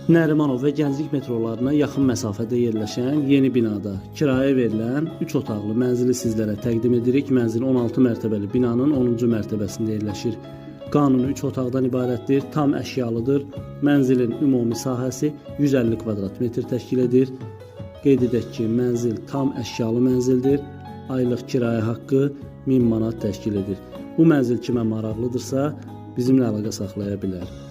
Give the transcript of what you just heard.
Nərimanov və Gənclik metrolarına yaxın məsafədə yerləşən yeni binada kirayəyə verilən 3 otaqlı mənzili sizlərə təqdim edirik. Mənzil 16 mərtəbəli binanın 10-cu mərtəbəsində yerləşir. Qanuni 3 otaqdan ibarətdir, tam əşyalıdır. Mənzilin ümumi sahəsi 150 kvadrat metr təşkil edir. Qeyd edək ki, mənzil tam əşyalı mənzildir. Aylıq kirayə haqqı 1000 manat təşkil edir. Bu mənzil kimə maraqlıdırsa, bizimlə əlaqə saxlaya bilər.